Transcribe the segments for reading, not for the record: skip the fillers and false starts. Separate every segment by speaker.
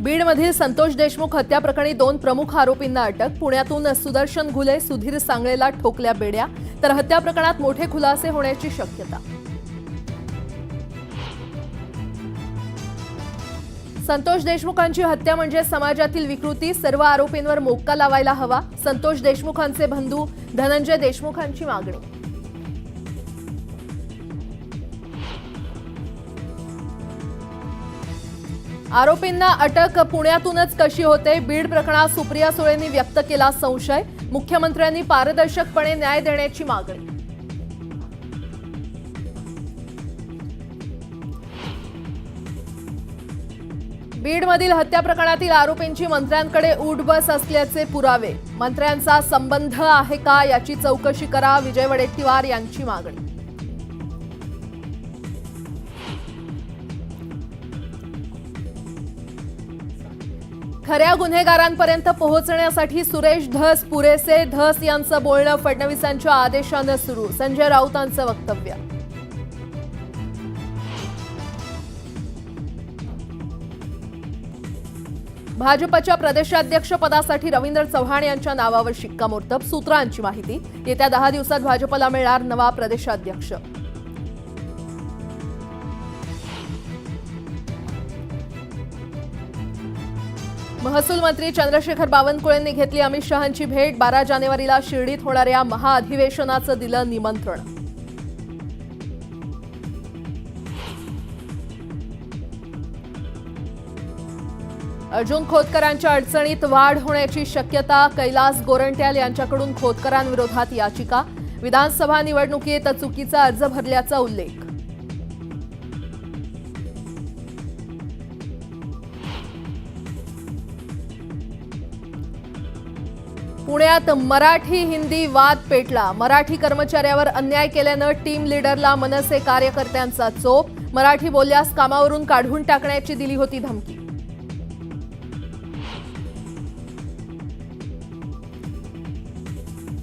Speaker 1: बीडमधील संतोष देशमुख हत्या प्रकरणी 2 प्रमुख आरोपींना अटक। पुण्यातून सुदर्शन घुले, सुधीर सांगळेला ठोकल्या बेड्या, तर हत्या प्रकरणात मोठे खुलासे होण्याची शक्यता। संतोष देशमुखांची हत्या म्हणजे समाजातील विकृती, सर्व आरोपींवर मोक्का लावायला हवा, संतोष देशमुखांचे बंधू धनंजय देशमुखांची मागणी। आरोपींना अटक पुण्यातूनच कशी होते? बीड प्रकरणात सुप्रिया सुळेंनी व्यक्त केला संशय, मुख्यमंत्र्यांनी पारदर्शकपणे न्याय देण्याची मागणी। बीडमधील हत्या प्रकरणातील आरोपींची मंत्र्यांकडे उठबस असल्याचे पुरावे, मंत्र्यांचा संबंध आहे का याची चौकशी करा, विजय वडेट्टीवार यांची मागणी। खऱ्या गुन्हेगारांपर्यंत पोहोचण्यासाठी सुरेश धस पुरेसे, धस यांचं बोलणं फडणवीसांच्या आदेशानं सुरू, संजय राऊतांचं वक्तव्य। भाजपच्या प्रदेशाध्यक्ष पदासाठी रवींद्र चव्हाण यांच्या नावावर शिक्कामोर्तब, सूत्रांची माहिती, येत्या 10 दिवसात भाजपला मिळणार नवा प्रदेशाध्यक्ष। महसूल मंत्री चंद्रशेखर बावनकुळेंनी घेतली अमित शहांची भेट, 12 जानेवारीला शिर्डीत होणाऱ्या महाअधिवेशनाचं दिलं निमंत्रण। अर्जुन खोतकरांच्या अडचणीत वाढ होण्याची शक्यता, कैलास गोरंट्याल यांच्याकडून खोतकरांविरोधात याचिका, विधानसभा निवडणुकीत चुकीचा अर्ज भरल्याचा उल्लेख। पुण्यात मराठी हिंदी वाद पेटला, मराठी कर्मचाऱ्यावर अन्याय केल्यानं टीम लीडरला मनसे कार्यकर्त्यांचा चोप, मराठी बोलल्यास कामावरून काढून टाकण्याची दिली होती धमकी।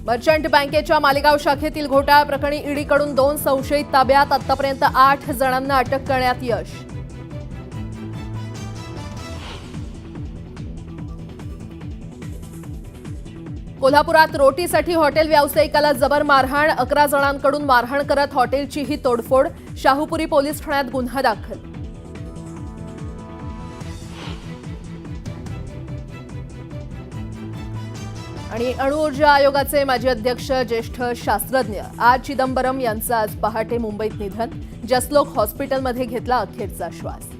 Speaker 1: मर्चंट बँकेच्या मालेगाव शाखेतील घोटाळा प्रकरणी ईडीकडून 2 संशयित ताब्यात, आतापर्यंत 8 जणांना अटक करण्यात यश। कोल्हापुरात रोटीसाठी हॉटेल व्यावसायिकाला जबर मारहाण, 11 जणांकडून मारहाण करत हॉटेलची ही तोडफोड, शाहूपुरी पोलीस ठाण्यात गुन्हा दाखल। आणि अणुऊर्जा आयोगाचे माजी अध्यक्ष ज्येष्ठ शास्त्रज्ञ चिदंबरम यांचं आज पहाटे मुंबईत निधन, जसलोक हॉस्पिटलमध्ये घेतला अखेरचा श्वास।